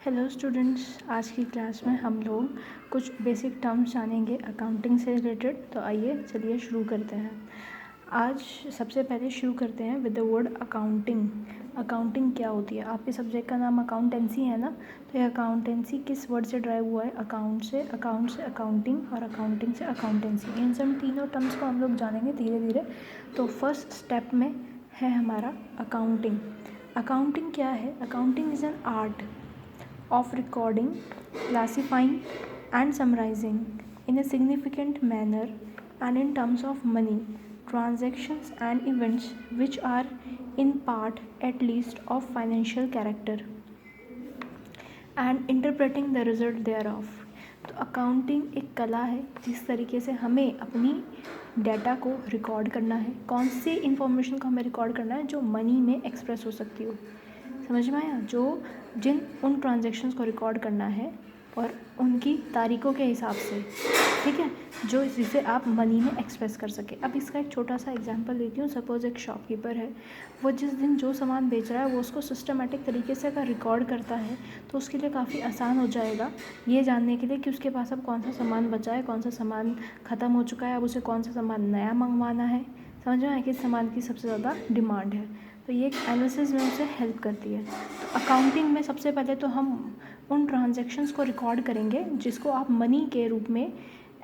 Hello students, आज की class में हम लोग कुछ बेसिक टर्म्स जानेंगे अकाउंटिंग से रिलेटेड। तो आइए चलिए शुरू करते हैं। आज सबसे पहले शुरू करते हैं with the word accounting. Accounting क्या होती है? आपके सब्जेक्ट का नाम अकाउंटेंसी है ना, तो ये अकाउंटेंसी किस वर्ड से ड्राइव हुआ है? अकाउंट से अकाउंटिंग और अकाउंटिंग से अकाउंटेंसी। इन सब तीनों टर्म्स को हम लोग जानेंगे धीरे धीरे। तो फर्स्ट स्टेप में है हमारा अकाउंटिंग। अकाउंटिंग क्या है? Accounting is an art of recording, classifying and summarizing in a significant manner and in terms of money, transactions and events which are in part at least of financial character and interpreting the result thereof। तो accounting एक कला है जिस तरीके से हमें अपनी data को रिकॉर्ड करना है। कौन सी इन्फॉर्मेशन को हमें रिकॉर्ड करना है? जो मनी में एक्सप्रेस हो सकती हो। समझ में आया? जिन उन ट्रांजैक्शंस को रिकॉर्ड करना है और उनकी तारीखों के हिसाब से, ठीक है, जो जिसे आप मनी में एक्सप्रेस कर सके। अब इसका एक छोटा सा एग्जांपल देती हूँ। सपोज़ एक शॉपकीपर है, वो जिस दिन जो सामान बेच रहा है वो उसको सिस्टमेटिक तरीके से अगर रिकॉर्ड करता है तो उसके लिए काफ़ी आसान हो जाएगा ये जानने के लिए कि उसके पास अब कौन सा सामान बचा है, कौन सा सामान ख़त्म हो चुका है, अब उसे कौन सा सामान नया मंगवाना है। समझ में आया? किस सामान की सबसे ज़्यादा डिमांड है। तो ये एक एनालिसिस में उसे हेल्प करती है। तो अकाउंटिंग में सबसे पहले तो हम उन ट्रांजैक्शंस को रिकॉर्ड करेंगे जिसको आप मनी के रूप में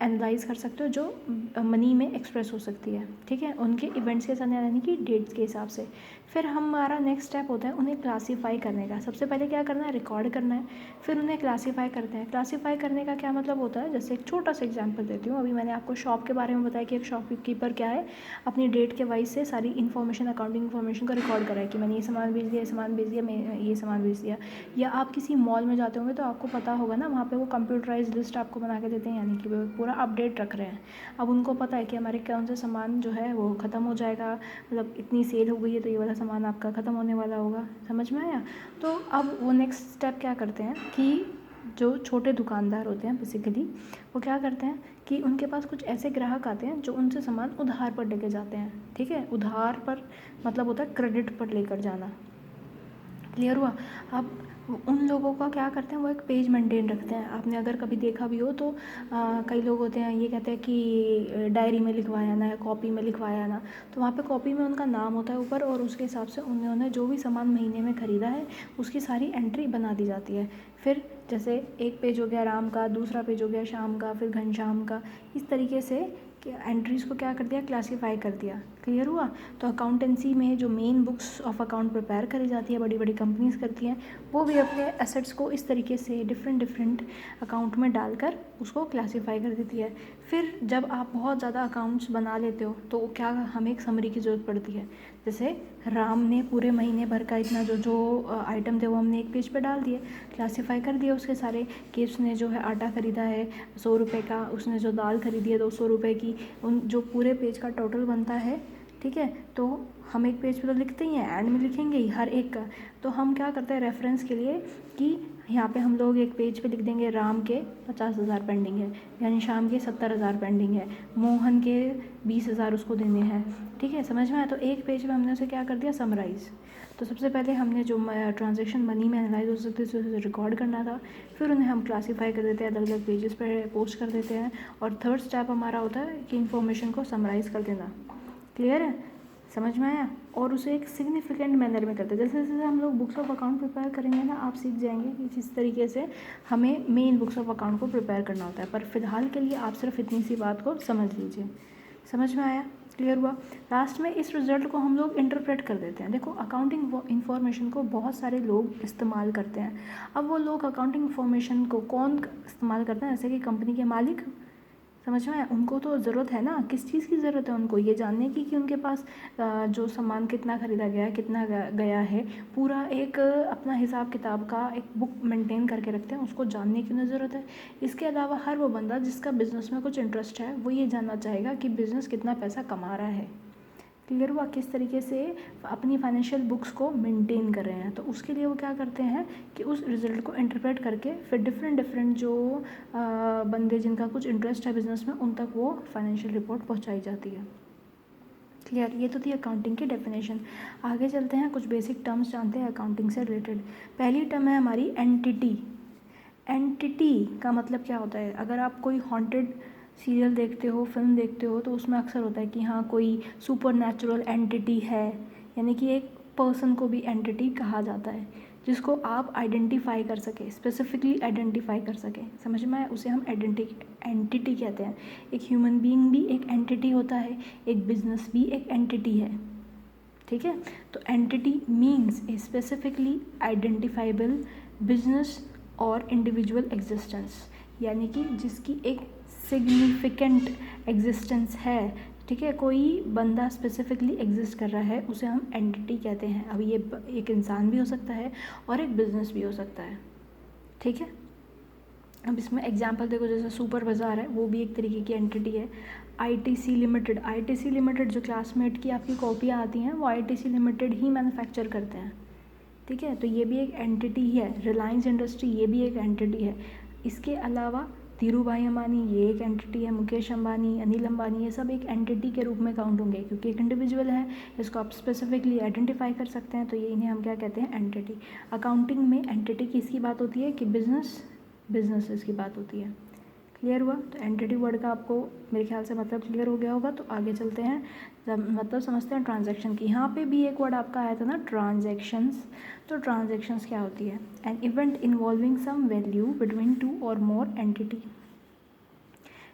एनालाइज कर सकते हो, जो मनी में एक्सप्रेस हो सकती है, ठीक है, उनके इवेंट्स के साथ यानी कि डेट्स के हिसाब से। फिर हमारा नेक्स्ट स्टेप होता है उन्हें क्लासीफाई करने का। सबसे पहले क्या करना है? रिकॉर्ड करना है, फिर उन्हें क्लासीफाई करते हैं। क्लासीफाई करने का क्या मतलब होता है? जैसे एक छोटा सा एग्जांपल देती हूँ। अभी मैंने आपको शॉप के बारे में बताया कि एक शॉपकीपर क्या है, अपनी डेट के वाइज से सारी इन्फॉर्मेशन, अकाउंटिंग इन्फॉर्मेशन को रिकॉर्ड करा है कि मैंने ये सामान बेच दिया, ये सामान बेच दिया, मैं ये सामान बेच दिया। या आप किसी मॉल में जाते होंगे तो आपको पता होगा ना, वहाँ पे वो कंप्यूटराइज लिस्ट आपको बना के देते हैं, यानी कि वो पूरा अपडेट रख रहे हैं। अब उनको पता है कि हमारे कौन से सामान जो है वो ख़त्म हो जाएगा, मतलब इतनी सेल हो गई है तो ये वाला सामान आपका ख़त्म होने वाला होगा। समझ में आया? तो अब वो नेक्स्ट स्टेप क्या करते हैं कि जो छोटे दुकानदार होते हैं बेसिकली, वो क्या करते हैं कि उनके पास कुछ ऐसे ग्राहक आते हैं जो उनसे सामान उधार पर लेके जाते हैं। ठीक है, उधार पर मतलब होता है क्रेडिट पर लेकर जाना। क्लियर हुआ? अब उन लोगों का क्या करते हैं, वो एक पेज मेंटेन रखते हैं। आपने अगर कभी देखा भी हो तो कई लोग होते हैं ये कहते हैं कि डायरी में लिखवाया ना, कॉपी में लिखवाया ना। तो वहाँ पे कॉपी में उनका नाम होता है ऊपर, और उसके हिसाब से उन्होंने जो भी सामान महीने में ख़रीदा है उसकी सारी एंट्री बना दी जाती है। फिर जैसे एक पेज हो गया राम का, दूसरा पेज हो गया शाम का, फिर घनश्याम का। इस तरीके से एंट्रीज़ को क्या कर दिया? क्लासीफाई कर दिया। क्लियर हुआ? तो अकाउंटेंसी में जो main books of account prepare करी जाती है, बड़ी बड़ी कंपनीज करती हैं, वो भी अपने एसेट्स को इस तरीके से डिफरेंट अकाउंट में डालकर उसको क्लासीफाई कर देती है। फिर जब आप बहुत ज़्यादा अकाउंट्स बना लेते हो तो क्या हमें एक समरी की ज़रूरत पड़ती है। जैसे राम ने पूरे महीने भर का इतना जो आइटम थे वो हमने एक पेज पे डाल दिए, क्लासीफाई कर दिए उसके सारे, कि उसने जो है आटा ख़रीदा है 100 रुपये का, उसने जो दाल ख़रीदी है 200 रुपये की, उन जो पूरे पेज का टोटल बनता है। ठीक है, तो हम एक पेज पे तो लिखते ही हैं, एंड में लिखेंगे ही हर एक का। तो हम क्या करते हैं रेफरेंस के लिए कि यहाँ पे हम लोग एक पेज पे लिख देंगे राम के 50,000 पेंडिंग है, घनश्याम के 70,000 पेंडिंग है, मोहन के 20,000 उसको देने हैं। ठीक है, समझ में आया? तो एक पेज पे हमने उसे क्या कर दिया? समराइज़। तो सबसे पहले हमने जो ट्रांजैक्शन मनी में एनालाइज हो सकते थे उसे रिकॉर्ड करना था, फिर उन्हें हम क्लासीफाई कर देते हैं, अलग अलग पेजेस पर पोस्ट कर देते हैं, और थर्ड स्टेप हमारा होता है कि इन्फॉर्मेशन को समराइज़ कर देना। क्लियर है? समझ में आया? और उसे एक सिग्निफिकेंट मैनर में करते हैं। जैसे जैसे हम लोग बुक्स ऑफ अकाउंट प्रिपेयर करेंगे ना, आप सीख जाएंगे कि किस तरीके से हमें मेन बुक्स ऑफ अकाउंट को प्रिपेयर करना होता है। पर फिलहाल के लिए आप सिर्फ इतनी सी बात को समझ लीजिए। समझ में आया? क्लियर हुआ? लास्ट में इस रिजल्ट को हम लोग इंटरप्रेट कर देते हैं। देखो, अकाउंटिंग इन्फॉर्मेशन को बहुत सारे लोग इस्तेमाल करते हैं। अब वो लोग अकाउंटिंग इन्फॉर्मेशन को कौन इस्तेमाल करते हैं? जैसे कि कंपनी के मालिक। समझ में आया? उनको तो ज़रूरत है ना, किस चीज़ की ज़रूरत है उनको? ये जानने की कि उनके पास जो सामान कितना ख़रीदा गया है, कितना गया है, पूरा एक अपना हिसाब किताब का एक बुक मेंटेन करके रखते हैं, उसको जानने की उन्हें ज़रूरत है। इसके अलावा हर वो बंदा जिसका बिज़नेस में कुछ इंटरेस्ट है वो ये जानना चाहेगा कि बिज़नेस कितना पैसा कमा रहा है। क्लियर हुआ? किस तरीके से अपनी फाइनेंशियल बुक्स को मेंटेन कर रहे हैं। तो उसके लिए वो क्या करते हैं कि उस रिज़ल्ट को इंटरप्रेट करके फिर डिफरेंट जो बंदे जिनका कुछ इंटरेस्ट है बिज़नेस में, उन तक वो फाइनेंशियल रिपोर्ट पहुंचाई जाती है। क्लियर, ये तो थी अकाउंटिंग की डेफिनेशन। आगे चलते हैं, कुछ बेसिक टर्म्स जानते हैं अकाउंटिंग से रिलेटेड। पहली टर्म है हमारी एंटिटी। एंटिटी का मतलब क्या होता है? अगर आप कोई हॉन्टेड सीरियल देखते हो, फिल्म देखते हो, तो उसमें अक्सर होता है कि हाँ कोई सुपर नेचुरल एंटिटी है, यानी कि एक पर्सन को भी एंटिटी कहा जाता है, जिसको आप आइडेंटिफाई कर सके, स्पेसिफिकली आइडेंटिफाई कर सके, समझ में आया? उसे हम एंटिटी कहते हैं। एक ह्यूमन बीइंग भी एक एंटिटी होता है, एक बिजनेस भी एक एंटिटी है, ठीक है? तो एंटिटी मीन्स ए स्पेसिफिकली आइडेंटिफाइबल बिजनेस और इंडिविजुअल एग्जिस्टेंस, यानी कि जिसकी एक सिग्निफिकेंट एग्जिस्टेंस है, ठीक है? कोई बंदा स्पेसिफिकली एग्जिस्ट कर रहा है, उसे हम एंटिटी कहते हैं। अब ये एक इंसान भी हो सकता है और एक बिजनेस भी हो सकता है, ठीक है? अब इसमें एग्जांपल देखो, जैसे सुपर बाज़ार है, वो भी एक तरीके की एंटिटी है। आईटीसी लिमिटेड, आईटीसी लिमिटेड जो क्लासमेट की आपकी कॉपियाँ आती हैं, वो आईटीसी लिमिटेड ही मैन्युफैक्चर करते हैं, ठीक है? तो ये भी एक एंटिटी ही है। रिलायंस इंडस्ट्री, ये भी एक एंटिटी है। इसके अलावा धीरू भाई अंबानी, ये एक एंटिटी है। मुकेश अंबानी, अनिल अंबानी, ये सब एक एंटिटी के रूप में काउंट होंगे, क्योंकि एक इंडिविजुअल है, इसको आप स्पेसिफिकली आइडेंटिफाई कर सकते हैं, तो ये इन्हें हम क्या कहते हैं? एंटिटी। अकाउंटिंग में एंटिटी किसकी बात होती है? कि बिजनेसेस की बात होती है। क्लियर हुआ? तो एंटिटी वर्ड का आपको मेरे ख्याल से मतलब क्लियर हो गया होगा। तो आगे चलते हैं, मतलब समझते हैं ट्रांजैक्शन की। यहाँ पे भी एक वर्ड आपका आया था ना, ट्रांजैक्शंस। तो ट्रांजैक्शंस क्या होती है? An event involving some value between two और मोर एंटिटी।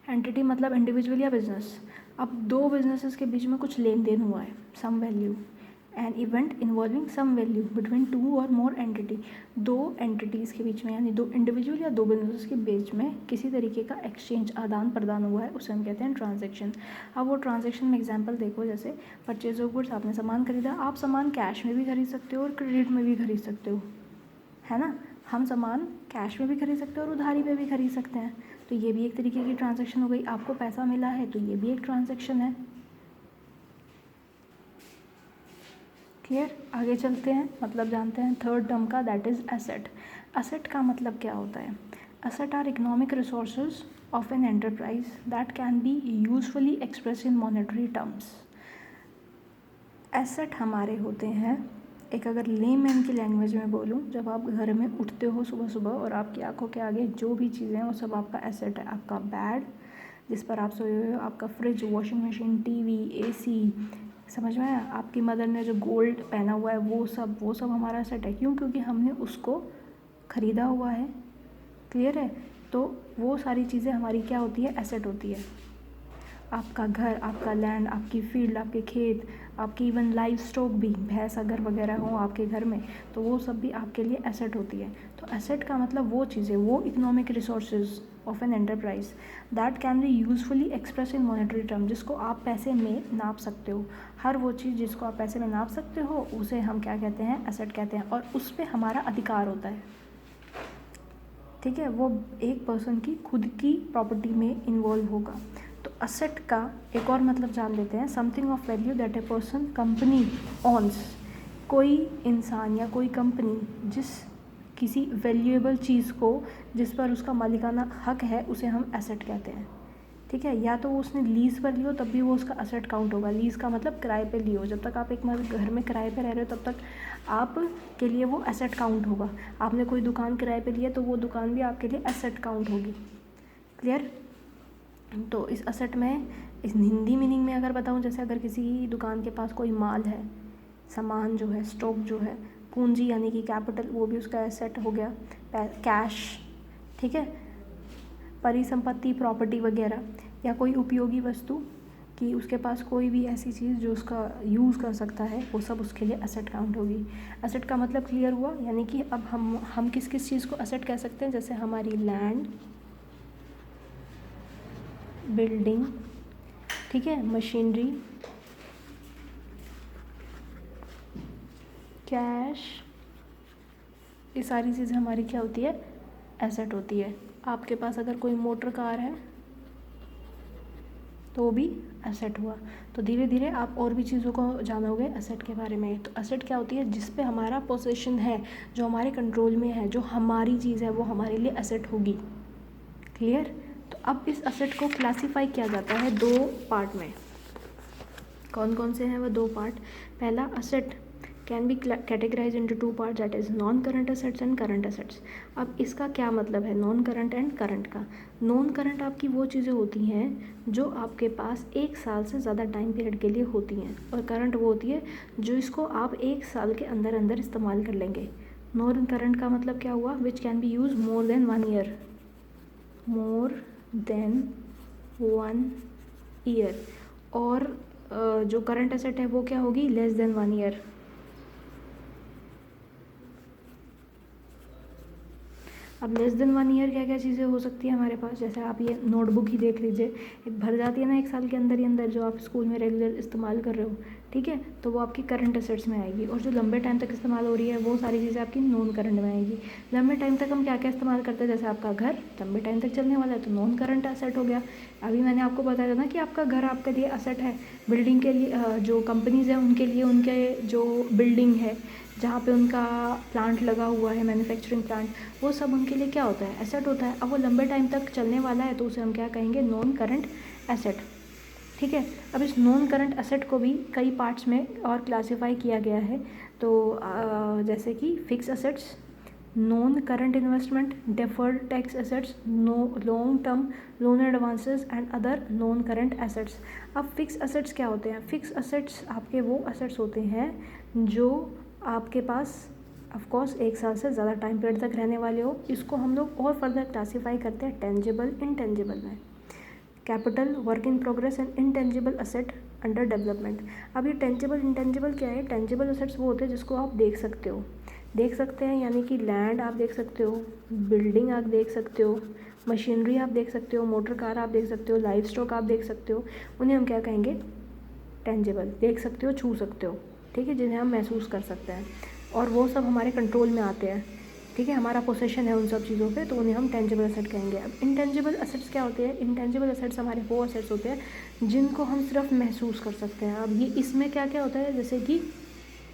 एंटिटी मतलब इंडिविजुअल या बिजनेस। अब दो बिजनेसेस के बीच में कुछ लेन देन हुआ है, some value. An event involving some value between two और मोर एंटिटी, दो एंटिटीज़ के बीच में, यानी दो इंडिविजुअल या दो बिजनेसेस के बीच में किसी तरीके का एक्सचेंज, आदान प्रदान हुआ है, उसे हम कहते हैं ट्रांजैक्शन। अब वो ट्रांजैक्शन में एग्जांपल देखो, जैसे परचेज ऑफ गुड्स, आपने सामान खरीदा। आप सामान कैश में भी खरीद सकते हो और क्रेडिट में भी खरीद सकते हो, है ना? हम सामान कैश में भी खरीद सकते हैं और उधारी पे भी खरीद सकते हैं, तो ये भी एक तरीके की ट्रांजैक्शन हो गई। आपको पैसा मिला है, तो ये भी एक ट्रांजैक्शन है। क्लियर? आगे चलते हैं, मतलब जानते हैं थर्ड टर्म का, दैट इज़ एसेट। एसेट का मतलब क्या होता है? Asset are economic resources of an enterprise that can be usefully express in monetary terms. Asset हमारे होते हैं, एक अगर लेमैन की लैंग्वेज में बोलूँ, जब आप घर में उठते हो सुबह सुबह और आपकी आंखों के आगे जो भी चीज़ें हैं वो सब आपका एसेट है। आपका बेड जिस पर आप सोए हुए हो, आपका fridge, washing machine, TV, AC, समझ में आया? आपकी मदर ने जो गोल्ड पहना हुआ है, वो सब हमारा एसेट है। क्यों? क्योंकि हमने उसको ख़रीदा हुआ है। क्लियर है? तो वो सारी चीज़ें हमारी क्या होती है? एसेट होती है। आपका घर, आपका लैंड, आपकी फील्ड, आपके खेत, आपकी इवन लाइफ स्टॉक भी, भैंस अगर वगैरह हो आपके घर में, तो वो सब भी आपके लिए एसेट होती है। तो एसेट का मतलब वो चीज़ें, वो economic resources of an enterprise that can be usefully express in monetary term, जिसको आप पैसे में नाप सकते हो। हर वो चीज़ जिसको आप पैसे में नाप सकते हो, उसे हम क्या कहते हैं? एसेट कहते हैं। और उस पर हमारा अधिकार होता है, ठीक है? वो एक पर्सन की खुद की प्रॉपर्टी में इन्वॉल्व होगा। तो असेट का एक और मतलब जान लेते हैं, something of value that a person company owns. कोई इंसान या कोई कंपनी जिस किसी वैल्यूएबल चीज़ को, जिस पर उसका मालिकाना हक है, उसे हम एसेट कहते हैं, ठीक है? या तो वो उसने लीज़ पर लियो, तब भी वो उसका एसेट काउंट होगा। लीज़ का मतलब किराए पे लियो, जब तक आप एक घर में किराए पे रह रहे हो, तब तक आप के लिए वो एसेट काउंट होगा। आपने कोई दुकान किराए पे लिया, तो वो दुकान भी आपके लिए एसेट काउंट होगी। क्लियर? तो इस एसेट में, इस हिंदी मीनिंग में अगर बताऊं, जैसे अगर किसी दुकान के पास कोई माल है, सामान जो है, स्टॉक जो है, पूंजी यानी कि कैपिटल, वो भी उसका एसेट हो गया। कैश, ठीक है? परिसंपत्ति, प्रॉपर्टी वगैरह, या कोई उपयोगी वस्तु कि उसके पास कोई भी ऐसी चीज़ जो उसका यूज़ कर सकता है, वो सब उसके लिए एसेट काउंट होगी। एसेट का मतलब क्लियर हुआ? यानी कि अब हम किस किस चीज़ को एसेट कह सकते हैं? जैसे हमारी लैंड, बिल्डिंग, ठीक है, मशीनरी, कैश, ये सारी चीज़ें हमारी क्या होती है? एसेट होती है। आपके पास अगर कोई मोटर कार है तो वो भी एसेट हुआ। तो धीरे धीरे आप और भी चीज़ों को जानोगे एसेट के बारे में। तो एसेट क्या होती है? जिस पे हमारा पोजीशन है, जो हमारे कंट्रोल में है, जो हमारी चीज़ है, वो हमारे लिए एसेट होगी। क्लियर? तो अब इस एसेट को क्लासीफाई किया जाता है दो पार्ट में। कौन कौन से हैं वो 2 पार्ट। पहला, asset can be categorize into 2 part, that is non current assets and current assets. अब इसका क्या मतलब है नॉन करंट एंड करंट का? नॉन करंट आपकी वो चीज़ें होती हैं जो आपके पास 1 साल से ज़्यादा टाइम पीरियड के लिए होती हैं, और करंट वो होती है जो इसको आप 1 साल के अंदर अंदर इस्तेमाल कर लेंगे। नॉन करंट का मतलब क्या हुआ? Which can be use more than 1 year, more than 1 year. और जो करंट एसेट है वो क्या होगी? Less than 1 year. अब लेस देन 1 ईयर क्या क्या चीज़ें हो सकती है हमारे पास? जैसे आप ये नोटबुक ही देख लीजिए, एक भर जाती है ना 1 साल के अंदर ही अंदर, जो आप स्कूल में रेगुलर इस्तेमाल कर रहे हो, ठीक है, तो वो आपकी करंट असेट्स में आएगी। और जो लंबे टाइम तक इस्तेमाल हो रही है वो सारी चीज़ें आपकी नॉन करंट में आएगी। लंबे टाइम तक हम क्या क्या इस्तेमाल करते हैं? जैसे आपका घर लंबे टाइम तक चलने वाला है तो नॉन करंट असेट हो गया। अभी मैंने आपको बताया था ना कि आपका घर आपके लिए असेट है। बिल्डिंग के लिए जो कंपनीज़ हैं उनके लिए उनके जो बिल्डिंग है जहाँ पे उनका प्लांट लगा हुआ है, मैन्युफैक्चरिंग प्लांट, वो सब उनके लिए क्या होता है? एसेट होता है। अब वो लंबे टाइम तक चलने वाला है तो उसे हम क्या कहेंगे? नॉन करंट एसेट, ठीक है। अब इस नॉन करंट एसेट को भी कई पार्ट्स में और क्लासीफाई किया गया है। तो जैसे कि fix assets, non current investment, deferred tax assets, no long term loan advances and other non current assets. अब फिक्स एसेट्स क्या होते हैं? फिक्स एसेट्स आपके वो एसेट्स होते हैं जो आपके पास ऑफकोर्स 1 साल से ज़्यादा टाइम पीरियड तक रहने वाले हो। इसको हम लोग और फर्दर क्लासीफाई करते हैं टेंजिबल, इनटेंजिबल में। Capital, work in progress and intangible asset under development. अब ये टेंजिबल इंटेंजिबल क्या है? टेंजिबल असेट्स वो होते हैं जिसको आप देख सकते हो, देख सकते हैं, यानी कि लैंड आप देख सकते हो, बिल्डिंग आप देख सकते हो, मशीनरी आप देख सकते हो, मोटर कार आप देख सकते हो, लाइफ स्टॉक आप देख सकते हो। उन्हें हम क्या कहेंगे? टेंजिबल। देख सकते हो, छू सकते हो, ठीक है, जिन्हें हम महसूस कर सकते हैं, और वो सब हमारे कंट्रोल में आते हैं, ठीक है, हमारा पोसेशन है उन सब चीज़ों पे, तो उन्हें हम टेंजिबल असेट कहेंगे। अब इनटेंजिबल असेट्स क्या होते हैं? इनटेंजिबल असेट्स हमारे वो असेट्स होते हैं जिनको हम सिर्फ महसूस कर सकते हैं। अब ये इसमें क्या क्या होता है? जैसे कि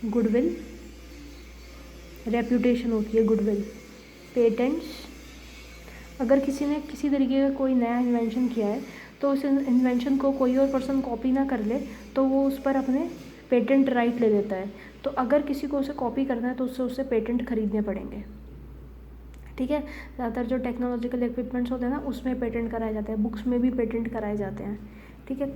गुडविल, रेप्यूटेशन होती है गुडविल, पेटेंट्स। अगर किसी ने किसी तरीके का कोई नया इन्वेंशन किया है तो उस इन्वेंशन को कोई और पर्सन कॉपी ना कर ले तो वो उस पर अपने पेटेंट राइट ले लेता है। तो अगर किसी को उसे कॉपी करना है तो उससे पेटेंट खरीदने पड़ेंगे, ठीक है। ज़्यादातर जो टेक्नोलॉजिकल इक्विपमेंट्स होते हैं ना उसमें पेटेंट कराए जाते हैं, बुक्स में भी पेटेंट कराए जाते हैं, ठीक है।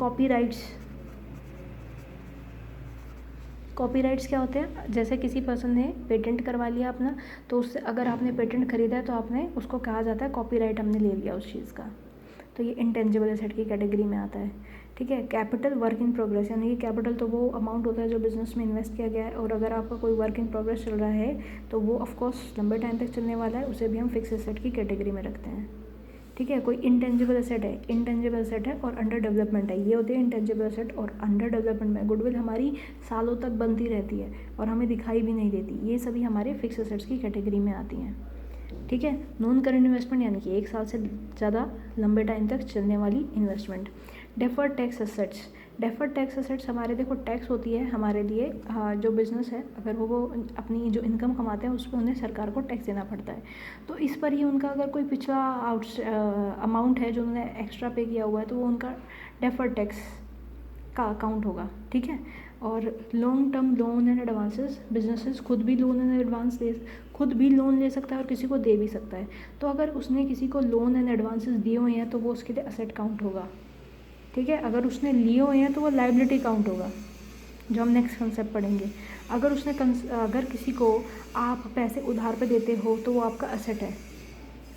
कॉपीराइट्स क्या होते हैं? जैसे किसी पर्सन ने पेटेंट करवा लिया अपना, तो उससे अगर आपने पेटेंट खरीदा है तो आपने उसको कहा जाता है कॉपीराइट हमने ले लिया उस चीज़ का। तो ये इंटेंजिबल एसेट की कैटेगरी में आता है, ठीक है। कैपिटल, वर्क इन प्रोग्रेस, यानी कि कैपिटल तो वो अमाउंट होता है जो बिजनेस में इन्वेस्ट किया गया है, और अगर आपका कोई वर्क इन प्रोग्रेस चल रहा है तो वो ऑफकोर्स लंबे टाइम तक चलने वाला है, उसे भी हम फिक्स एसेट की कैटेगरी में रखते हैं, ठीक है। कोई इंटेंजिबल एसेट है, इंटेंजिबल एसेट है और अंडर डेवलपमेंट है, ये होते हैं इंटेंजिबल एसेट। और अंडर डेवलपमेंट में गुडविल हमारी सालों तक बनती रहती है और हमें दिखाई भी नहीं देती, ये सभी हमारे फिक्स एसेट्स की कैटेगरी में आती हैं, ठीक है। नॉन करंट इन्वेस्टमेंट यानी कि 1 साल से ज़्यादा लंबे टाइम तक चलने वाली investment. Deferred tax assets, deferred tax assets हमारे, देखो टैक्स होती है हमारे लिए, जो बिज़नेस है अगर वो अपनी जो इनकम कमाते हैं उस पर उन्हें सरकार को टैक्स देना पड़ता है, तो इस पर ही उनका अगर कोई पिछला अमाउंट है जो उन्होंने एक्स्ट्रा पे किया हुआ है तो वो उनका डेफर्ड टैक्स का अकाउंट होगा, ठीक है। और long term loan and advances, businesses खुद भी लोन एंड एडवांस खुद भी लोन ले सकता है और किसी को दे भी सकता है, तो अगर उसने किसी को लोन एंड एडवांसेस दिए हुए हैं तो वो उसके लिए असेट काउंट होगा, ठीक है। अगर उसने लिए हुए हैं तो वो लाइबिलिटी काउंट होगा, जो हम नेक्स्ट कंसेप्ट पढ़ेंगे। अगर किसी को आप पैसे उधार पे देते हो तो वो आपका असेट है,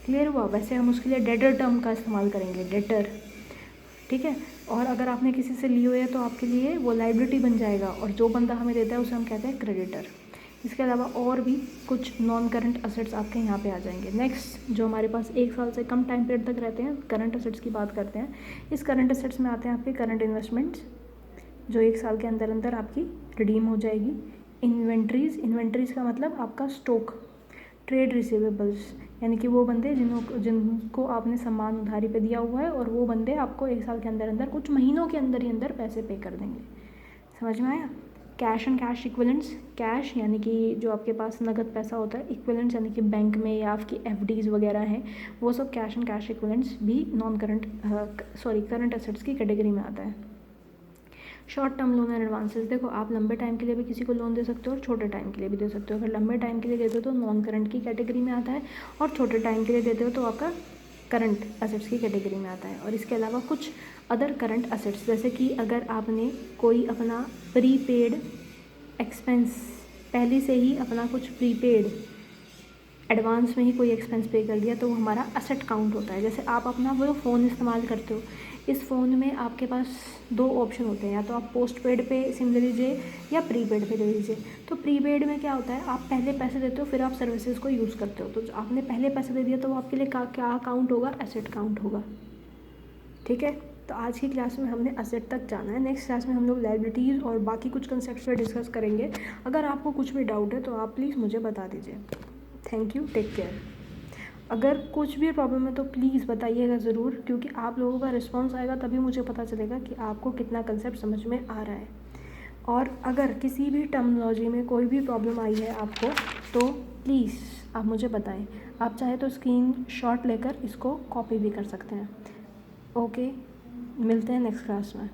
क्लियर हुआ। वैसे हम उसके लिए डेटर टर्म का इस्तेमाल करेंगे, डेटर, ठीक है। और अगर आपने किसी से लिए हुए हैं तो आपके लिए वो लाइबिलिटी बन जाएगा, और जो बंदा हमें देता है उसे हम कहते हैं क्रेडिटर। इसके अलावा और भी कुछ नॉन करंट असेट्स आपके यहाँ पे आ जाएंगे। नेक्स्ट जो हमारे पास 1 साल से कम टाइम पीरियड तक रहते हैं, करंट असेट्स की बात करते हैं। इस करंट असेट्स में आते हैं आपके करंट इन्वेस्टमेंट्स, जो 1 साल के अंदर अंदर आपकी रिडीम हो जाएगी। इन्वेंट्रीज़ का मतलब आपका स्टॉक। ट्रेड रिसीवेबल्स, यानी कि वो बंदे जिनको आपने सामान उधारी पे दिया हुआ है और वो बंदे आपको 1 साल के अंदर अंदर कुछ महीनों के अंदर ही अंदर पैसे पे कर देंगे, समझ में आया। Cash and cash equivalents, cash यानी कि जो आपके पास नगद पैसा होता है, इक्विवेलेंट्स यानी कि बैंक में या आपकी एफडीज़ वगैरह हैं, वो सब कैश एंड कैश इक्विवेलेंट्स भी करंट एसेट्स की कैटेगरी में आता है। Short term loan and advances, देखो आप लंबे टाइम के लिए भी किसी को लोन दे सकते हो और छोटे टाइम के लिए भी दे सकते हो। अगर लंबे टाइम के लिए देते हो तो नॉन करंट की कैटेगरी में आता है, और छोटे टाइम के लिए देते हो तो आपका करंट असेट्स की कैटेगरी में आता है। और इसके अलावा कुछ अदर करंट असेट्स, जैसे कि अगर आपने कोई अपना प्रीपेड एक्सपेंस पहले से ही अपना कुछ प्रीपेड एडवांस में ही कोई एक्सपेंस पे कर दिया, तो वो हमारा असेट काउंट होता है। जैसे आप अपना वो फ़ोन इस्तेमाल करते हो, इस फ़ोन में आपके पास 2 ऑप्शन होते हैं, या तो आप पोस्ट पेड पे सिम ले लीजिए या प्रीपेड पे ले लीजिए। तो प्रीपेड में क्या होता है, आप पहले पैसे देते हो फिर आप सर्विसेज को यूज़ करते हो, तो जो आपने पहले पैसे दे दिया तो वो आपके लिए क्या काउंट होगा, एसेट काउंट होगा। ठीक है, तो आज की क्लास में हमने असेट तक जाना है। नेक्स्ट क्लास में हम लोग लायबिलिटीज़ और बाकी कुछ कंसेप्ट पे डिस्कस करेंगे। अगर आपको कुछ भी डाउट है तो आप प्लीज़ मुझे बता दीजिए। Thank you, take care. अगर कुछ भी प्रॉब्लम है तो प्लीज़ बताइएगा ज़रूर, क्योंकि आप लोगों का रिस्पांस आएगा तभी मुझे पता चलेगा कि आपको कितना कंसेप्ट समझ में आ रहा है। और अगर किसी भी टर्मिनोलॉजी में कोई भी प्रॉब्लम आई है आपको, तो प्लीज़ आप मुझे बताएं। आप चाहे तो स्क्रीनशॉट लेकर इसको कॉपी भी कर सकते हैं। ओके, मिलते हैं नेक्स्ट क्लास में।